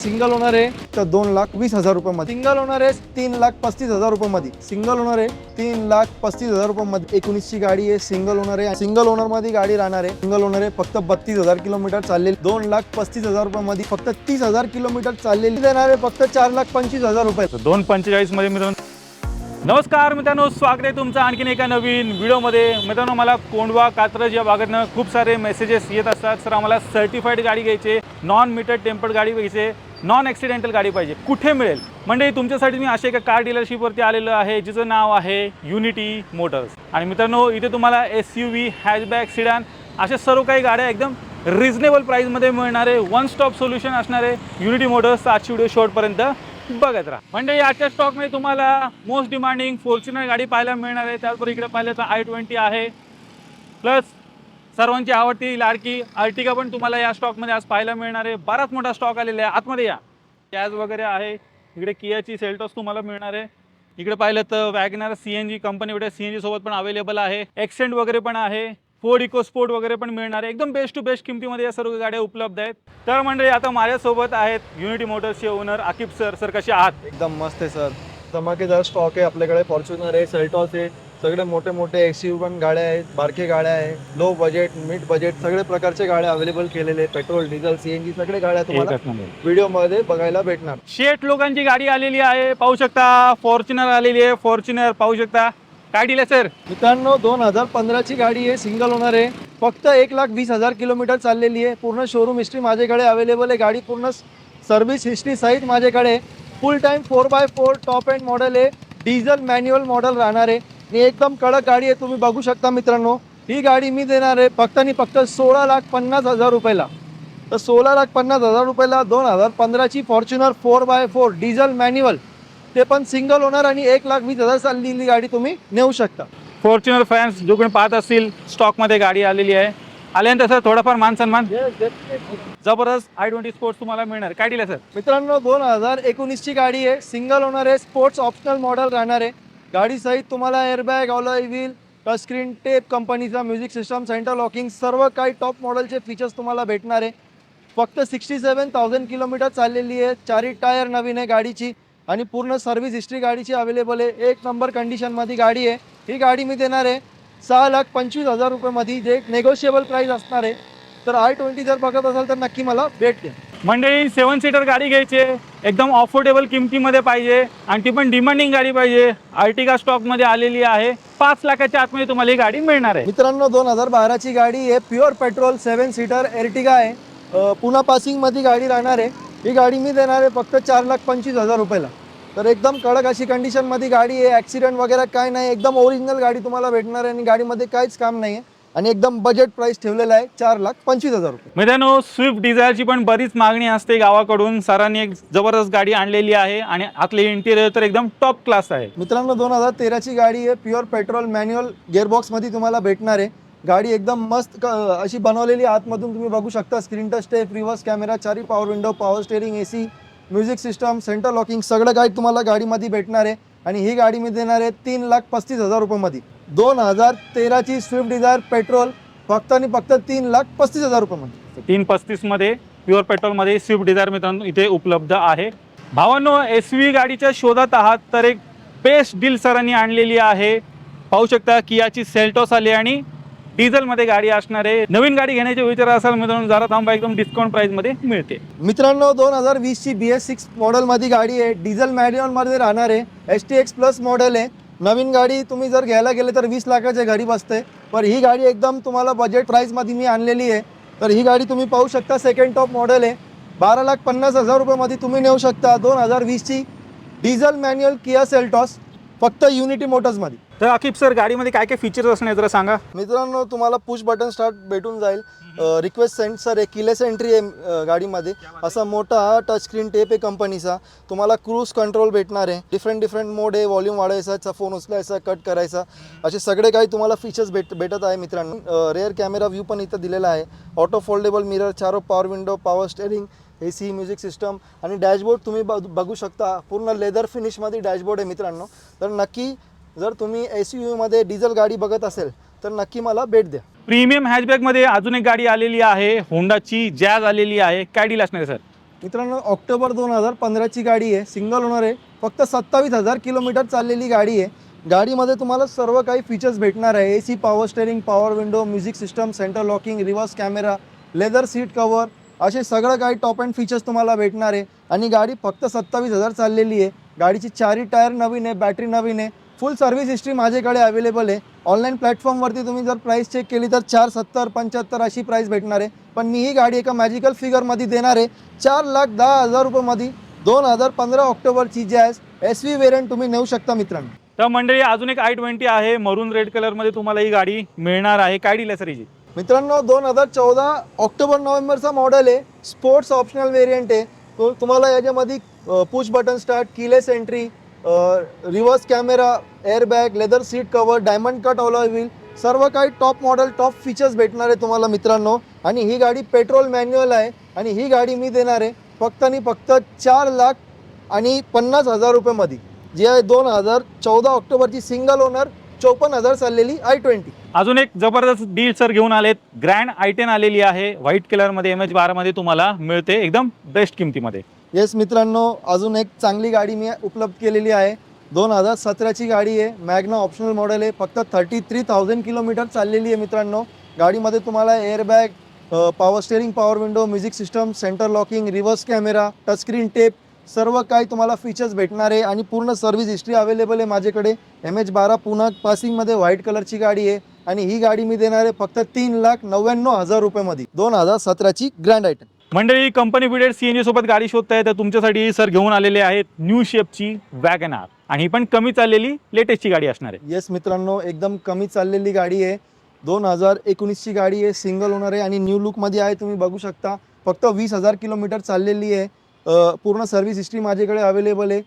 Single owner आहे तर 2,20,000 रुपयामध्ये, सिंगल ओनर आहे 3,35,000 रुपयामध्ये, सिंगल ओनर आहे 3,35,000 रुपयामध्ये. 19 ची गाडी आहे, सिंगल ओनर आहे. सिंगल ओनर मध्ये गाडी राहणार आहे. सिंगल ओनर आहे, फक्त 32,000 किलोमीटर चाललेली, 2,35,000 रुपयामध्ये फक्त 30,000 किलोमीटर चाललेली. देणार आहे फक्त 4,25,000 रुपये. 245 मध्ये मित्रांनो. नमस्कार मित्रांनो, स्वागत आहे तुमचं आणखीन एका नवीन व्हिडिओमध्ये. मित्रांनो, मला कोंढवा कात्रज या भागातनं खूप सारे मेसेजेस येत असतात. सर आम्हाला सर्टिफाईड गाडी घ्यायची, नॉन मीटर टेम्पर्ड गाडी घ्यायची, नॉन ॲक्सिडेंटल गाडी पाहिजे, कुठे मिळेल? म्हणजे तुमच्यासाठी मी अशा एका कार डीलरशिपवरती आलेलो आहे जिचं नाव आहे युनिटी मोटर्स. आणि मित्रांनो, इथे तुम्हाला SUV, हॅचबॅक, सिडान अशा सर्व काही गाड्या एकदम रिजनेबल प्राईसमध्ये मिळणारे वन स्टॉप सोल्युशन असणारे युनिटी मोटर्स. आजची व्हिडिओ शेवटपर्यंत बघत राहा. म्हणजे आजच्या स्टॉकमध्ये तुम्हाला मोस्ट डिमांडिंग फॉर्च्युनर गाडी पाहायला मिळणार आहे. त्याचबरोबर इकडे पाहिलं तर I-20 आहे, प्लस सर्वांची आवडती लाडकी अर्टिगा पण तुम्हाला या स्टॉकमध्ये आज पाहायला मिळणार आहे. बराच मोठा स्टॉक आलेला आहे. आतमध्ये या, कॅज वगैरे आहे. इकडे कियाची सेल्टॉस तुम्हाला मिळणार आहे. इकडे पाहिलं तर वॅगनर CNG कंपनी CNG सोबत पण अवेलेबल आहे. एक्सेंट वगैरे पण आहे. फोर्ड इकोस्पोर्ट वगैरे पण मिळणार आहे. एकदम बेस्ट टू बेस्ट किमतीमध्ये या सर्व गाड्या उपलब्ध आहेत. तर मंडळी, आता माझ्यासोबत आहेत युनिटी मोटर्सचे ओनर आकिब सर. सर कसे आहात? एकदम मस्त आहे सर, धमाकेदार स्टॉक आहे आपल्याकडे. फॉर्च्युनर आहे, सेल्टॉस आहे, सगळे मोठे मोठे SUV पण गाड्या आहेत, बारके गाड्या आहेत, लो बजेट, मिड बजेट, सगळे प्रकारचे गाड्या अवेलेबल केलेले. पेट्रोल, डिझेल, CNG सगळे गाड्या तुम्हाला व्हिडिओ मध्ये बघायला भेटणार. शेट लोकांची गाडी आलेली आहे, पाहू शकता. फॉर्च्युनर आलेली आहे, फॉर्च्युनर पाहू शकता. काय डील आहे सर? मित्रांनो, 2015 ची गाडी आहे, सिंगल ओनर आहे, फक्त 1,20,000 किलोमीटर चाललेली आहे. पूर्ण शोरूम हिस्ट्री माझ्याकडे अवेलेबल आहे. गाडी पूर्ण सर्व्हिस हिस्ट्री सहित माझ्याकडे. फुल time 4x4 top end model आहे, डिझेल मॅन्युअल मॉडेल राहणार आहे आणि एकदम कडक गाडी आहे. तुम्ही बघू शकता मित्रांनो, ही गाडी मी देणार आहे फक्त आणि फक्त 16,50,000 रुपयाला. तर 16,50,000 रुपयाला 2015 ची फॉर्च्युनर 4x4 डिझेल मॅन्युअल, ते पण सिंगल ओनर आणि 1,20,000 चाललेली गाडी तुम्ही नेऊ शकता. फॉर्च्युनर फॅन्स जो कोणी पाहत असतील, स्टॉकमध्ये गाडी आलेली आहे. आल्यानंतर सर थोडाफार मान सन्मान जबरदस्त I-20 स्पोर्ट्स तुम्हाला मिळणार. काय डील आहे सर? मित्रांनो, 2019 ची गाडी आहे, सिंगल ओनर आहे, स्पोर्ट्स ऑप्शनल मॉडेल राहणार आहे. गाडी सहित तुम्हाला airbag, alloy wheel, touch screen, tape कंपनीचा म्युझिक सिस्टम, सेंटर लॉकिंग, सर्व काही टॉप मॉडेलचे फीचर्स तुम्हाला भेटणार आहे. फक्त 67,000 किलोमीटर चाललेली आहे. चारही टायर नवीन आहे गाडीची आणि पूर्ण सर्व्हिस हिस्ट्री गाडीची अवेलेबल आहे. एक नंबर कंडिशनमध्ये गाडी आहे. ही गाडी मी देणार आहे 6,25,000 रुपयामध्ये, जे एक नेगोशिएबल प्राईस असणार आहे. तर I-20 जर बघत असाल तर नक्की मला भेट द्या. मंडळी, 7 सीटर गाडी घ्यायची, एकदम अफोर्डेबल किमतीमध्ये पाहिजे आणि ती पण डिमांडिंग गाडी पाहिजे. अर्टिगा स्टॉकमध्ये आलेली आहे. 5 लाखाच्या आतमध्ये तुम्हाला ही गाडी मिळणार आहे. मित्रांनो, 2012 ची गाडी आहे, प्युअर पेट्रोल 7 सीटर एर्टिगा आहे. पुन्हा पासिंगमध्ये गाडी राहणार आहे. ही गाडी मी देणार आहे फक्त 4,25,000 रुपयाला. तर एकदम कडक अशी कंडिशनमध्ये गाडी आहे, ॲक्सिडेंट वगैरे काय नाही, एकदम ओरिजिनल गाडी तुम्हाला भेटणार आहे आणि गाडीमध्ये काहीच काम नाही आहे आणि एकदम बजेट प्राइस ठेवलेला आहे 4,25,000 रुपये. मित्रांनो, स्विफ्ट डिझायरची पण बरीच मागणी असते गावाकडून. सरांनी एक जबरदस्त गाडी आणलेली आहे आणि आतले इंटिरियर तर एकदम टॉप क्लास आहे. मित्रांनो, 2013 ची गाडी आहे, प्युअर पेट्रोल मॅन्युअल गिअरबॉक्समध्ये तुम्हाला भेटणार आहे. गाडी एकदम मस्त अशी बनवलेली. आतमधून तुम्ही बघू शकता screen touch step, reverse camera, चारी power window, power steering, AC, music system, centre locking, सगळं काही तुम्हाला गाडीमध्ये भेटणार आहे. आणि ही गाडी मी देणार आहे 3,35,000 रुपयामध्ये. 2013 ची स्विफ्ट डिझायर पेट्रोल फक्त आणि फक्त 3,35,000 रुपयामध्ये. 335 मध्ये प्युअर पेट्रोलमध्ये स्विफ्ट डिझायर मित्रांनो इथे उपलब्ध आहे. भावांनो, SUV गाडीच्या शोधात आहात तर एक बेस्ट डील सरांनी आणलेली आहे. पाहू शकता, कियाची सेल्टॉस आली आणि डिझेलमध्ये गाडी असणार आहे. नवीन गाडी घेण्याचे विचार असाल मित्रांनो, जरा थांबा, एकदम डिस्काउंट प्राइसमध्ये मिळते. मित्रांनो, 2020 ची BS6 मॉडेलमध्ये गाडी आहे, डिझेल मॅन्युअलमध्ये राहणार आहे, STX प्लस मॉडेल आहे. नवीन गाडी तुम्ही जर घ्यायला गेले तर 20 लाखाच्या घरी बसते, पण ही गाडी एकदम तुम्हाला बजेट प्राईसमध्ये मी आणलेली आहे. तर ही गाडी तुम्ही पाहू शकता, सेकंड टॉप मॉडेल आहे, 12,50,000 रुपयामध्ये तुम्ही नेऊ शकता. 2020 ची डिझेल मॅन्युअल किया सेल्टॉस फक्त युनिटी मोटर्समध्ये. तर आकिब सर, गाडीमध्ये काय काय फीचर्स असणार जरा सांगा. मित्रांनो, तुम्हाला पुश बटन स्टार्ट भेटून जाईल, रिक्वेस्ट सेन्सर आहे, किलेस एंट्री आहे गाडीमध्ये, असा मोठा टच स्क्रीन टेप आहे कंपनीचा. तुम्हाला क्रूज कंट्रोल भेटणार आहे, डिफरंट मोड आहे, व्हॉल्यूम वाढवायचा, फोन उचलायचा, कट करायचा, असे सगळे काही तुम्हाला फीचर्स भेटत आहे मित्रांनो. रेअर कॅमेरा व्ह्यू पण इथं दिलेला आहे, ऑटो फोल्डेबल मिरर, चारो power window, power steering, AC, music system आणि डॅशबोर्ड तुम्ही बघू शकता. पूर्ण लेदर फिनिशमध्ये डॅशबोर्ड आहे मित्रांनो. तर नक्की जर तुम्ही SUV मध्ये डिझेल गाडी बघत असेल तर नक्की मला भेट द्या. प्रीमियम हॅचबॅकमध्ये अजून एक गाडी आलेली आहे, होंडाची जॅज आलेली आहे. काय डील असणार सर? मित्रांनो ऑक्टोबर 2015ची गाडी आहे, सिंगल ओनर आहे, फक्त 27,000 किलोमीटर चाललेली गाडी आहे. गाडीमध्ये तुम्हाला सर्व काही फीचर्स भेटणार आहे. AC, power steering, power window, music system, centre locking, reverse camera, leather seat cover, असे सगळं काही टॉप अँड फीचर्स तुम्हाला भेटणार आहे. आणि गाडी फक्त 27,000 चाललेली आहे. गाडीची चारही टायर नवीन आहे, बॅटरी नवीन आहे, फुल सर्व्हिस हिस्ट्री माझ्याकडे अवेलेबल आहे. ऑनलाईन प्लॅटफॉर्मवरती तुम्ही जर प्राईस चेक केली तर 470 75 अशी प्राईस भेटणार आहे. पण मी ही गाडी एका मॅजिकल फिगरमध्ये देणार आहे, 4,10,000 रुपयेमध्ये. 2015 ऑक्टोबरची जॅज SV व्हेरियंट तुम्ही नेऊ शकता मित्रांनो. तर मंडळी अजून एक i20 आहे, मरून रेड कलरमध्ये तुम्हाला ही गाडी मिळणार आहे. काय डील आहे सर हिची? मित्रांनो 2014 ऑक्टोबर नोव्हेंबरचा मॉडेल आहे, स्पोर्ट्स ऑप्शनल व्हेरियंट आहे. तो तुम्हाला याच्यामध्ये push button start, keyless entry, reverse camera, airbag, leather seat cover, diamond cut alloy wheel, सर्व काही टॉप मॉडेल टॉप फीचर्स भेटणार आहे तुम्हाला मित्रांनो. आणि ही गाडी पेट्रोल मॅन्युअल आहे आणि ही गाडी मी देणार आहे फक्त आणि फक्त 4,50,000 रुपयेमध्ये, जी आहे 2014 ऑक्टोबरची सिंगल ओनर 54,000 चाललेली i20. अजून एक जबरदस्त डील सर घेऊन आलेत. ग्रँड i10 आलेली आहे, व्हाईट कलरमध्ये, MH12 मध्ये तुम्हाला मिळते एकदम बेस्ट किमतीमध्ये. येस मित्रांनो, अजून एक चांगली गाडी मी उपलब्ध केलेली आहे. 2017ची गाडी आहे, मॅग्ना ऑप्शनल मॉडेल आहे, फक्त 33,000 किलोमीटर चाललेली आहे मित्रांनो. गाडीमध्ये तुम्हाला airbag, power steering, power window, music system, centre locking, reverse camera, touchscreen tape, सर्व काही तुम्हाला फीचर्स भेटणार आहे. आणि पूर्ण सर्व्हिस हिस्ट्री अवेलेबल आहे माझ्याकडे. MH12 पुन्हा पासिंगमध्ये व्हाईट कलरची गाडी आहे आणि ही गाडी मी देणार आहे फक्त 3,99,000 रुपयेमध्ये, 2017ची ग्रँड i10. मंडळी कंपनी बिडेड CNG सोबत गाडी शोधताय तर तुमच्यासाठी सर घेऊन आलेले आहेत न्यू शेपची वॅगनार, आणि ही पण कमी चाललेली लेटेस्टची गाडी असणार आहे. येस मित्रांनो, एकदम कमी चाललेली गाडी आहे, 2019ची गाडी आहे, सिंगल ओनर आहे आणि न्यू लुकमध्ये आहे. तुम्ही बघू शकता फक्त 20,000 किलोमीटर चाललेली आहे. पूर्ण सर्व्हिस हिस्ट्री माझ्याकडे अवेलेबल आहे.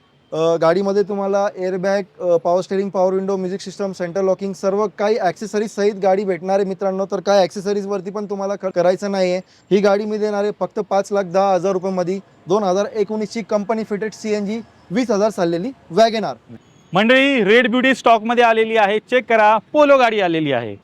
गाडीमध्ये तुम्हाला airbag, power steering, power window, music system, centre locking, सर्व काही ॲक्सेसरीज सहित गाडी भेटणार आहे मित्रांनो. तर काय ॲक्सेसरीजवरती पण तुम्हाला करायचं नाही आहे. ही गाडी मी देणार आहे फक्त 5,10,000 रुपयेमध्ये, 2019ची कंपनी फिटेड CNG 20,000 चाललेली वॅगनार. मंडळी रेड ब्युटी स्टॉकमध्ये आलेली आहे, चेक करा. पोलो गाडी आलेली आहे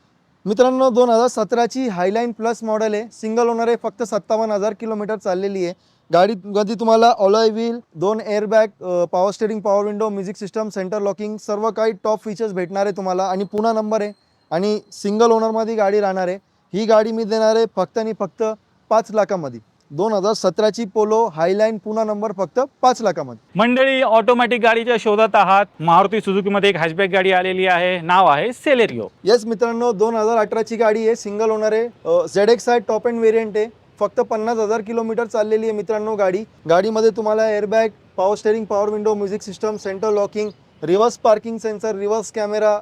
मित्रांनो. 2017ची हायलाईन प्लस मॉडेल आहे, सिंगल ओनर आहे, फक्त 57,000 किलोमीटर चाललेली आहे. गाडीमध्ये तुम्हाला alloy wheel, 2 airbag, power steering, power window, music system, centre locking, सर्व काही टॉप फीचर्स भेटणार आहे तुम्हाला. आणि पुन्हा नंबर आहे आणि सिंगल ओनरमध्ये गाडी राहणार आहे. ही गाडी मी देणार आहे फक्त आणि फक्त 5 लाखामध्ये, 2017ची पोलो हायलाईन पुन्हा नंबर, फक्त 5 लाखामध्ये. मंडळी ऑटोमॅटिक गाडीच्या शोधात आहात, मारुती सुझुकीमध्ये एक हॅशबॅक गाडी आलेली आहे, नाव आहे सेलेरिओ. येस मित्रांनो, 2018ची गाडी आहे, सिंगल ओनर आहे, ZXi टॉप अँड व्हेरियंट आहे, फक्त 50,000 किलोमीटर चाललेली आहे मित्रांनो गाडी. गाडीमध्ये तुम्हाला airbag, power steering, power window, music system, centre locking, reverse parking sensor, reverse camera,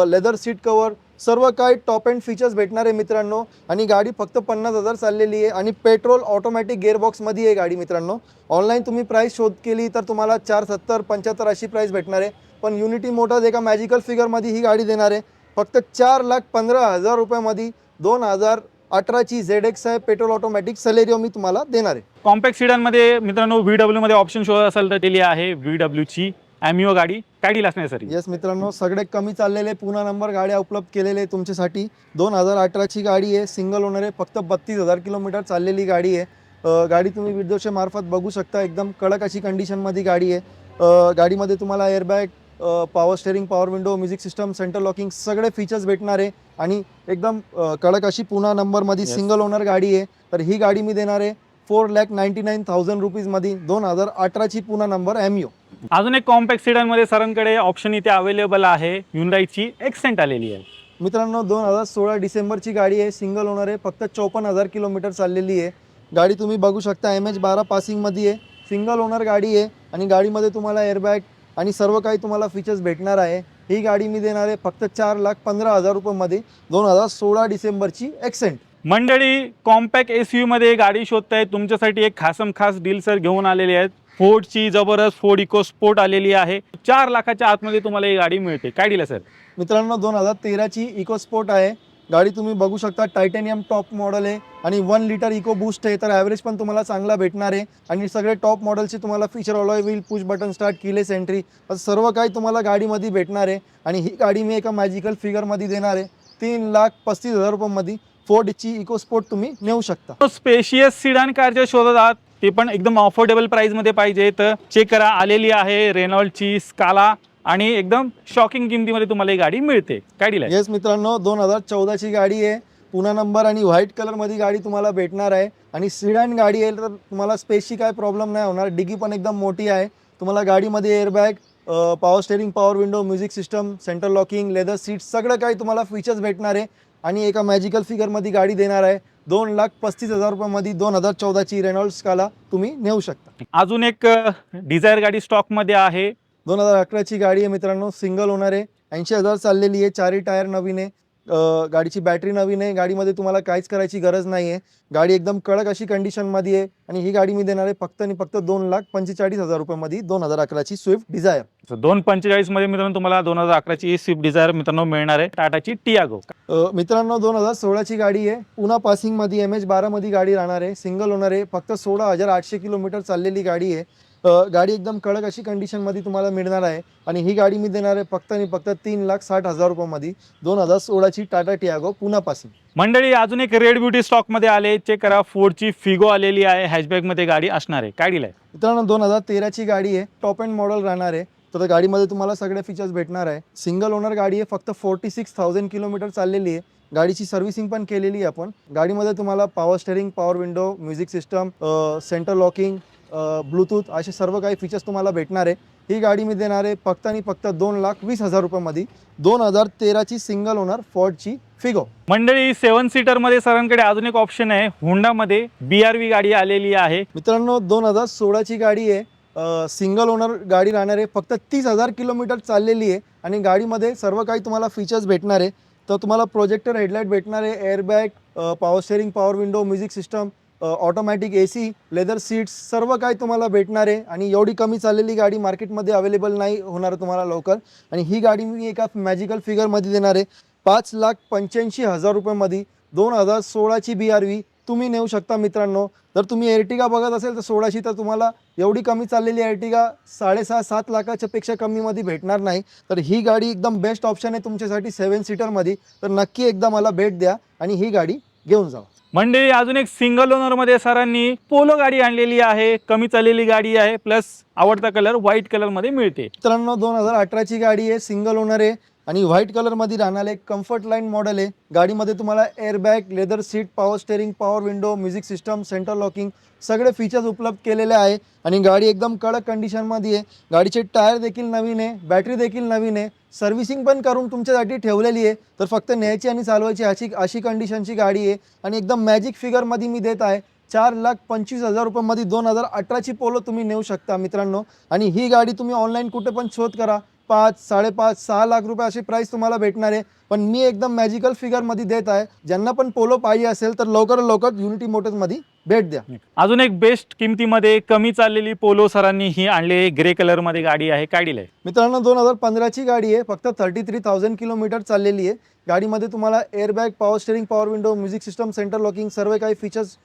leather seat cover, सर्व काही टॉप अँड फीचर्स भेटणार आहे मित्रांनो. आणि गाडी फक्त 50,000 चाललेली आहे आणि पेट्रोल ऑटोमॅटिक गिअरबॉक्समध्ये आहे गाडी मित्रांनो. ऑनलाईन तुम्ही प्राईस शोध केली तर तुम्हाला 470 75 अशी प्राईस भेटणार आहे. पण युनिटी मोटर्स एका मॅजिकल फिगरमध्ये ही गाडी देणार आहे फक्त 4,15,000 रुपयामध्ये, 2018ची ZXi पेट्रोल ऑटोमॅटिक सेलेरिओ मी तुम्हाला देणार आहे. कॉम्पॅक्ट सिडानमध्ये मित्रांनो VW मध्ये ऑप्शन शोधत असेल तर दिली आहे VWची ॲमिओ गाडी. काय डील असणार सर? येस मित्रांनो, सगळे कमी चाललेले पुन्हा नंबर गाड्या उपलब्ध केलेले आहे तुमच्यासाठी. 2018ची गाडी आहे, सिंगल ओनर आहे, फक्त 32,000 किलोमीटर चाललेली गाडी आहे. गाडी तुम्ही व्हिडिओच्या मार्फत बघू शकता, एकदम कडक अशी कंडिशनमध्ये गाडी आहे. गाडीमध्ये तुम्हाला airbag, power steering, power window, music system, centre locking, सगळे फीचर्स भेटणार आहे. आणि एकदम कडक अशी पुन्हा नंबरमध्ये सिंगल ओनर गाडी आहे. तर ही गाडी मी देणार आहे 4,99,000 रुपीजमध्ये, 2018ची पुन्हा नंबर ॲमिओ. अजून एक कॉम्पॅक्ट सिडानमध्ये सरांकडे ऑप्शन इथे अवेलेबल आहे, Hyundaiची एक्सेंट आलेली आहे. मित्रांनो 2016 डिसेंबरची गाडी आहे, सिंगल ओनर आहे, फक्त 54,000 किलोमीटर चाललेली आहे. गाडी तुम्ही बघू शकता MH12 पासिंगमध्ये आहे, सिंगल ओनर गाडी आहे. आणि गाडीमध्ये तुम्हाला एअरबॅग आणि सर्व काही तुम्हाला फीचर्स भेटणार आहे. ही गाडी मी देणार आहे फक्त 4,15,000 रुपयामध्ये, 2016 डिसेंबरची एक्सेंट. मंडळी कॉम्पॅक्ट SUV मध्ये गाडी शोधताय तुमच्यासाठी एक खासम खास डील सर घेऊन आलेली आहेत. फोर्डची जबरदस्त फोर्ड इको स्पोर्ट आलेली आहे, 4 लाखाच्या आतमध्ये तुम्हाला ही गाडी मिळते. काय डील आहे सर? मित्रांनो 2013ची इको स्पोर्ट आहे. गाडी तुम्ही बघू शकता, टायटॅनियम टॉप मॉडेल आहे आणि 1 लिटर इको बूस्ट आहे. तर ॲव्हरेज पण तुम्हाला चांगला भेटणार आहे. आणि सगळे टॉप मॉडेलचे तुम्हाला feature, alloy wheel, push button start, keyless entry, सर्व काही तुम्हाला गाडीमध्ये भेटणार आहे. आणि ही गाडी मी एका मॅजिकल फिगरमध्ये देणार आहे 3,35,000 रुपयामध्ये. फोर्डची इको स्पोर्ट तुम्ही नेऊ शकता. स्पेशियस सिडान कारच्या शोधात आहात ते पण एकदम अफोर्डेबल प्राईसमध्ये पाहिजे तर चेक करा, आलेली आहे रेनॉल्डची स्काला आणि एकदम शॉकिंग किमतीमध्ये तुम्हाला ही गाडी मिळते. काय डील आहे? येस मित्रांनो, 2014ची गाडी आहे, पुणा नंबर आणि व्हाईट कलरमध्ये गाडी तुम्हाला भेटणार आहे. आणि सिडॅन गाडी आहे तर तुम्हाला स्पेसची काय प्रॉब्लेम नाही होणार. डिगी पण एकदम मोठी आहे. तुम्हाला गाडीमध्ये airbag, power steering, power window, music system, central locking, leather seat सगळं काही तुम्हाला फीचर्स भेटणार आहे. आणि एका मॅजिकल फिगरमध्ये गाडी देणार आहे. 2,35,000 रुपयामध्ये 2014ची रेनॉल्ड स्काला तुम्ही नेऊ शकता. अजून एक डिझायर गाडी स्टॉकमध्ये आहे. 2011ची गाडी आहे मित्रांनो, सिंगल ओनर आहे, 80,000 चाललेली आहे, चारही टायर नवीन आहे, गाडीची बॅटरी नवीन आहे. गाडीमध्ये तुम्हाला काहीच करायची गरज नाही आहे. गाडी एकदम कडक अशी कंडिशनमध्ये आहे. आणि ही गाडी मी देणार आहे फक्त आणि फक्त 2,45,000 रुपयामध्ये 2011ची स्विफ्ट डिझायर. 245 मध्ये मित्रांनो तुम्हाला 2011ची स्विफ्ट डिझायर मित्रांनो मिळणार आहे. टाटाची टियागो. मित्रांनो 2016ची गाडी आहे, पुणा पासिंगमध्ये MH12 मध्ये गाडी राहणार आहे, सिंगल ओनर आहे, फक्त 16,800 किलोमीटर चाललेली गाडी आहे. गाडी एकदम कडक अशी कंडिशनमध्ये तुम्हाला मिळणार आहे. आणि ही गाडी मी देणार आहे फक्त आणि फक्त 3,60,000 रुपयामध्ये 2016ची टाटा टियागो पुणा पासिंग. मंडळी अजून एक रेड ब्युटी स्टॉकमध्ये आले. चेक करा, फोर्डची फिगो आलेली आहे, हॅचबॅकमध्ये गाडी असणार आहे. काय डील आहे? मित्रांनो 2013ची गाडी आहे, टॉप एंड मॉडेल राहणार आहे. तर गाडीमध्ये तुम्हाला सगळे फीचर्स भेटणार आहे. सिंगल ओनर गाडी आहे, फक्त 46,000 किलोमीटर चाललेली आहे. गाडीची सर्व्हिसिंग पण केलेली आहे आपण. गाडीमध्ये तुम्हाला power steering, power window, music system, central locking, Bluetooth असे सर्व काही फीचर्स तुम्हाला भेटणार आहे. ही गाडी मी देणार आहे फक्त आणि फक्त 2,20,000 रुपयामध्ये 2013ची सिंगल ओनर फोर्डची फिगो. मंडळी 7 सीटरमध्ये सरांकडे अजून एक ऑप्शन आहे. होंडामध्ये BRV गाडी आलेली आहे. मित्रांनो 2016ची गाडी आहे, सिंगल ओनर गाडी राहणार आहे, फक्त 30,000 किलोमीटर चाललेली आहे. आणि गाडीमध्ये सर्व काही तुम्हाला फीचर्स भेटणार आहे. तर तुम्हाला प्रोजेक्टर हेडलाईट भेटणार आहे, airbag, power steering, power window, music system, automatic AC, leather seats सर्व काही तुम्हाला भेटणार आहे. आणि एवढी कमी चाललेली गाडी मार्केटमध्ये अवेलेबल नाही होणार तुम्हाला लवकर. आणि ही गाडी मी एका मॅजिकल फिगरमध्ये देणार आहे 5,85,000 रुपयामध्ये 2016ची BRV तुम्ही नेऊ शकता. मित्रांनो जर तुम्ही एर्टिगा बघत असेल तर 16ची, तर तुम्हाला एवढी कमी चाललेली एर्टिगा 6.5-7 लाखाच्या पेक्षा कमीमध्ये भेटणार नाही. तर ही गाडी एकदम बेस्ट ऑप्शन आहे तुमच्यासाठी 7 सीटरमध्ये. तर नक्की एकदा मला भेट द्या आणि ही गाडी घेऊन जा. मंडळी अजून एक सिंगल ओनरमध्ये सरांनी पोलो गाडी आणलेली आहे. कमी चाललेली गाडी आहे, प्लस आवडता कलर व्हाईट कलरमध्ये मिळते. मित्रांनो 2018ची गाडी आहे, सिंगल ओनर आहे आणि व्हाईट कलरमध्ये राहणार आहे. कम्फर्ट लाईन मॉडेल आहे. गाडीमध्ये तुम्हाला airbag, leather seat, power steering, power window, music system, central locking सगळे फीचर्स उपलब्ध केलेले आहे. आणि गाडी एकदम कडक कंडिशनमध्ये आहे. गाडीचे टायर देखील नवीन आहे, बॅटरी देखील नवीन आहे, सर्व्हिसिंग पण करून तुमच्यासाठी ठेवलेली आहे. तर फक्त न्यायची आणि चालवायची अशी कंडिशनची गाडी आहे. आणि एकदम मॅजिक फिगरमध्ये मी देत आहे 4,25,000 रुपयामध्ये 2018ची पोलो तुम्ही नेऊ शकता मित्रांनो. आणि ही गाडी तुम्ही ऑनलाईन कुठे पण शोध करा, 5, 5.5, 6 लाख रुपये अशी प्राईस तुम्हाला भेटणार आहे. पण मी एकदम मॅजिकल फिगरमध्ये देत आहे. ज्यांना पण पोलो पाहिजे असेल तर लवकरात लवकर युनिटी मोटर्समध्ये भेट द्या. अजून एक बेस्ट किमतीमध्ये कमी चाललेली पोलो सरांनी ही आणले, ग्रे कलरमध्ये गाडी आहे. काय डील आहे? मित्रांनो 2015ची गाडी आहे, फक्त 33,000 किलोमीटर चाललेली आहे. गाडीमध्ये तुम्हाला airbag, power steering, power window, music system, central locking सर्व काही फीचर्स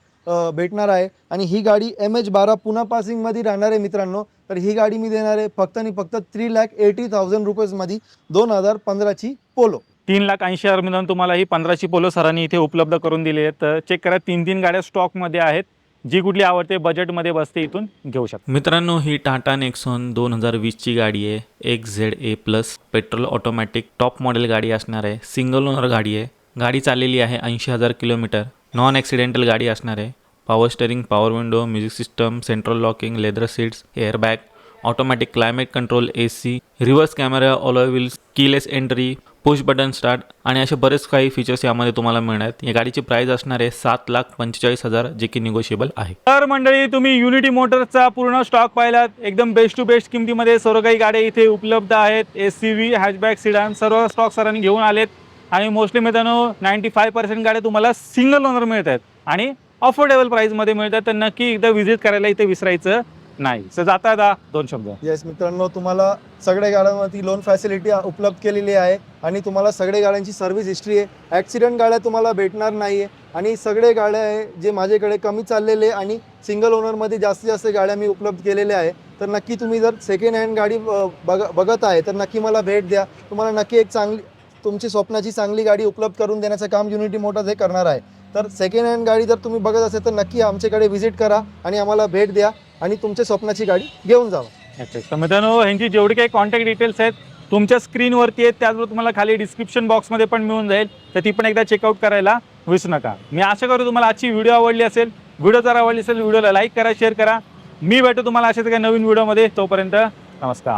भेटणार आहे. आणि ही गाडी MH12 पुणा पासिंगमध्ये राहणार आहे मित्रांनो. तर ही गाडी मी देणार आहे फक्त आणि फक्त 3,80,000 रुपयामध्ये 2015ची पोलो. 3,80,000 मिळून तुम्हाला ही 15ची पोलो सरांनी इथे उपलब्ध करून दिली आहे. तर चेक करा, 3 गाड्या स्टॉकमध्ये आहेत. जी कुठली आवडते बजेटमध्ये बसते इथून घेऊ शकता. मित्रांनो ही टाटा नेक्सॉन 2020ची गाडी आहे. XZA+ petrol automatic top model गाडी असणार आहे. सिंगल ओनर गाडी आहे. गाडी चाललेली आहे 80,000 किलोमीटर. नॉन ॲक्सिडेंटल गाडी असणार आहे. Power steering, power window, music system, central locking, leather seats, airbag, automatic climate control, AC, reverse camera, alloy wheels, keyless entry, push button start आणि असे बरेच काही फीचर्स यामध्ये तुम्हाला मिळणार आहेत. या गाडीची प्राइस असणार आहे 7,45,000 जे की निगोशिएबल आहे. तर मंडळी तुम्ही युनिटी मोटर्सचा पूर्ण स्टॉक पाहिलात. एकदम बेस्ट टू बेस्ट किमतीमध्ये सर्व काही गाड्या इथे उपलब्ध आहेत. SUV, हॅचबॅक, सिडान सर्व स्टॉक सरांनी घेऊन आलेत. आणि मोस्टली मित्रांनो 95% गाड्या तुम्हाला सिंगल ओनर मिळत आहेत आणि अफोर्डेबल प्राईसमध्ये मिळतात. तर नक्की एकदा व्हिजिट करायला इथे विसरायचं नाही. सर जाता 2 शब्द. येस मित्रांनो, तुम्हाला सगळ्या गाड्यांवरती लोन फॅसिलिटी उपलब्ध केलेली आहे. आणि तुम्हाला सगळ्या गाड्यांची सर्व्हिस हिस्ट्री आहे. ॲक्सिडेंट गाड्या तुम्हाला भेटणार नाही आहे. आणि सगळे गाड्या आहे जे माझ्याकडे कमी चाललेले आणि सिंगल ओनरमध्ये जास्तीत जास्त गाड्या मी उपलब्ध केलेल्या आहे. तर नक्की तुम्ही जर सेकंड हँड गाडी बघत आहे तर नक्की मला भेट द्या. तुम्हाला नक्की एक चांगली तुमची स्वप्नाची चांगली गाडी उपलब्ध करून देण्याचं काम युनिटी मोटर्स हे करणार आहे. तर सेकंड हँड गाडी जर तुम्ही बघत असेल तर नक्की आमच्याकडे व्हिजिट करा आणि आम्हाला भेट द्या आणि तुमच्या स्वप्नाची गाडी घेऊन जावा. अच्छा, तर मित्रांनो ह्यांची जेवढी काही कॉन्टॅक्ट डिटेल्स आहेत तुमच्या स्क्रीनवरती आहेत, त्याचबरोबर तुम्हाला खाली डिस्क्रिप्शन बॉक्समध्ये पण मिळून जाईल, तर ती पण एकदा चेकआउट करायला विसरू नका. मी आशा करू तुम्हाला आजची व्हिडिओ आवडली असेल. व्हिडिओ जर आवडली असेल व्हिडिओला लाईक करा, शेअर करा. मी भेटू तुम्हाला अशाच काही नवीन व्हिडिओमध्ये. तोपर्यंत नमस्कार.